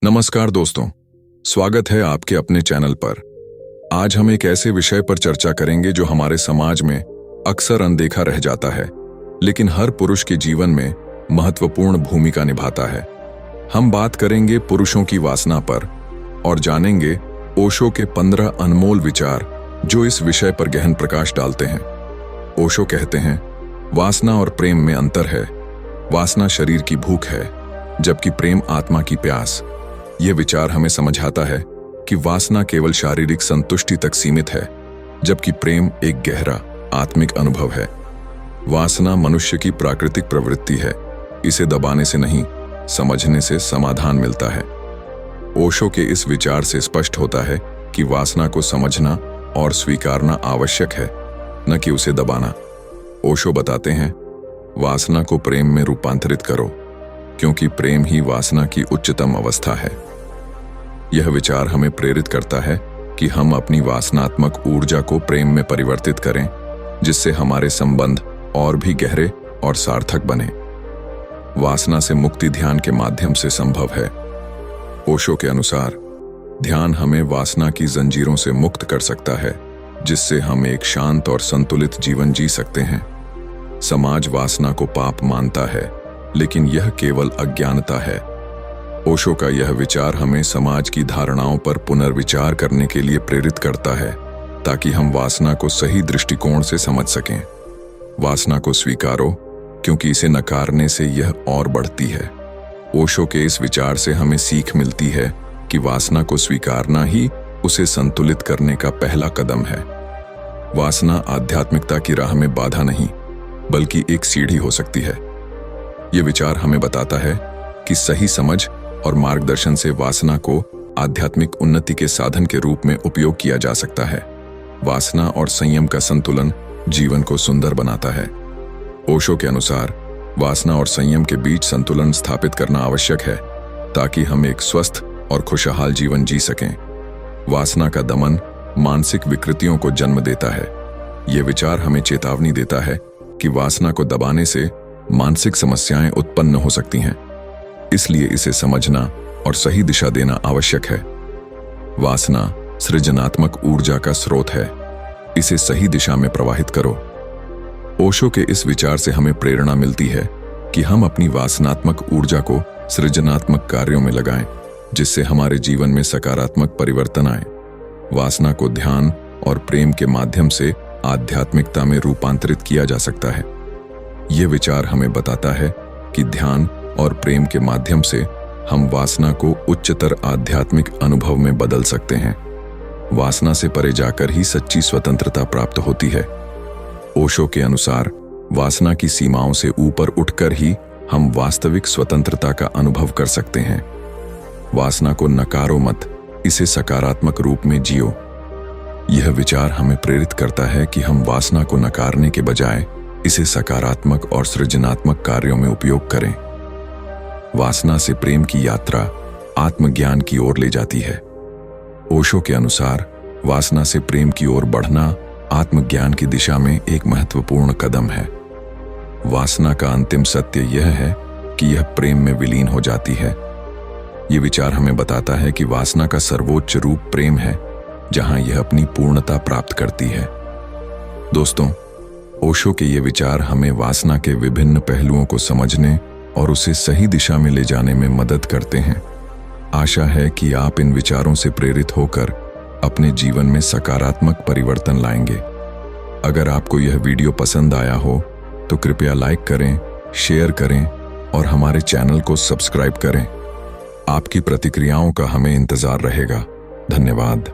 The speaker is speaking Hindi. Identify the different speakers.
Speaker 1: नमस्कार दोस्तों, स्वागत है आपके अपने चैनल पर। आज हम एक ऐसे विषय पर चर्चा करेंगे जो हमारे समाज में अक्सर अनदेखा रह जाता है, लेकिन हर पुरुष के जीवन में महत्वपूर्ण भूमिका निभाता है। हम बात करेंगे पुरुषों की वासना पर और जानेंगे ओशो के 15 अनमोल विचार जो इस विषय पर गहन प्रकाश डालते हैं। ओशो कहते हैं, वासना और प्रेम में अंतर है। वासना शरीर की भूख है, जबकि प्रेम आत्मा की प्यास। यह विचार हमें समझाता है कि वासना केवल शारीरिक संतुष्टि तक सीमित है, जबकि प्रेम एक गहरा आत्मिक अनुभव है। वासना मनुष्य की प्राकृतिक प्रवृत्ति है, इसे दबाने से नहीं, समझने से समाधान मिलता है। ओशो के इस विचार से स्पष्ट होता है कि वासना को समझना और स्वीकारना आवश्यक है, न कि उसे दबाना। ओशो बताते हैं, वासना को प्रेम में रूपांतरित करो, क्योंकि प्रेम ही वासना की उच्चतम अवस्था है। यह विचार हमें प्रेरित करता है कि हम अपनी वासनात्मक ऊर्जा को प्रेम में परिवर्तित करें, जिससे हमारे संबंध और भी गहरे और सार्थक बने। वासना से मुक्ति ध्यान के माध्यम से संभव है। ओशो के अनुसार ध्यान हमें वासना की जंजीरों से मुक्त कर सकता है, जिससे हम एक शांत और संतुलित जीवन जी सकते हैं। समाज वासना को पाप मानता है, लेकिन यह केवल अज्ञानता है। ओशो का यह विचार हमें समाज की धारणाओं पर पुनर्विचार करने के लिए प्रेरित करता है, ताकि हम वासना को सही दृष्टिकोण से समझ सकें। वासना को स्वीकारो, क्योंकि इसे नकारने से यह और बढ़ती है। ओशो के इस विचार से हमें सीख मिलती है कि वासना को स्वीकारना ही उसे संतुलित करने का पहला कदम है। वासना आध्यात्मिकता की राह में बाधा नहीं, बल्कि एक सीढ़ी हो सकती है। ये विचार हमें बताता है कि सही समझ और मार्गदर्शन से वासना को आध्यात्मिक उन्नति के साधन के रूप में उपयोग किया जा सकता है। वासना और संयम का संतुलन जीवन को सुंदर बनाता है। ओशो के अनुसार वासना और संयम के बीच संतुलन स्थापित करना आवश्यक है, ताकि हम एक स्वस्थ और खुशहाल जीवन जी सकें। वासना का दमन मानसिक विकृतियों को जन्म देता है। यह विचार हमें चेतावनी देता है कि वासना को दबाने से मानसिक समस्याएं उत्पन्न हो सकती हैं, इसलिए इसे समझना और सही दिशा देना आवश्यक है। वासना सृजनात्मक ऊर्जा का स्रोत है, इसे सही दिशा में प्रवाहित करो। ओशो के इस विचार से हमें प्रेरणा मिलती है कि हम अपनी वासनात्मक ऊर्जा को सृजनात्मक कार्यों में लगाएं, जिससे हमारे जीवन में सकारात्मक परिवर्तन आए। वासना को ध्यान और प्रेम के माध्यम से आध्यात्मिकता में रूपांतरित किया जा सकता है। यह विचार हमें बताता है कि ध्यान और प्रेम के माध्यम से हम वासना को उच्चतर आध्यात्मिक अनुभव में बदल सकते हैं। वासना से परे जाकर ही सच्ची स्वतंत्रता प्राप्त होती है। ओशो के अनुसार वासना की सीमाओं से ऊपर उठकर ही हम वास्तविक स्वतंत्रता का अनुभव कर सकते हैं। वासना को नकारो मत, इसे सकारात्मक रूप में जियो। यह विचार हमें प्रेरित करता है कि हम वासना को नकारने के बजाय इसे सकारात्मक और सृजनात्मक कार्यों में उपयोग करें। वासना से प्रेम की यात्रा आत्मज्ञान की ओर ले जाती है। ओशो के अनुसार वासना से प्रेम की ओर बढ़ना आत्मज्ञान की दिशा में एक महत्वपूर्ण कदम है। वासना का अंतिम सत्य यह है कि यह प्रेम में विलीन हो जाती है। यह विचार हमें बताता है कि वासना का सर्वोच्च रूप प्रेम है, जहां यह अपनी पूर्णता प्राप्त करती है। दोस्तों, ओशो के ये विचार हमें वासना के विभिन्न पहलुओं को समझने और उसे सही दिशा में ले जाने में मदद करते हैं। आशा है कि आप इन विचारों से प्रेरित होकर अपने जीवन में सकारात्मक परिवर्तन लाएंगे। अगर आपको यह वीडियो पसंद आया हो तो कृपया लाइक करें, शेयर करें और हमारे चैनल को सब्सक्राइब करें। आपकी प्रतिक्रियाओं का हमें इंतजार रहेगा। धन्यवाद।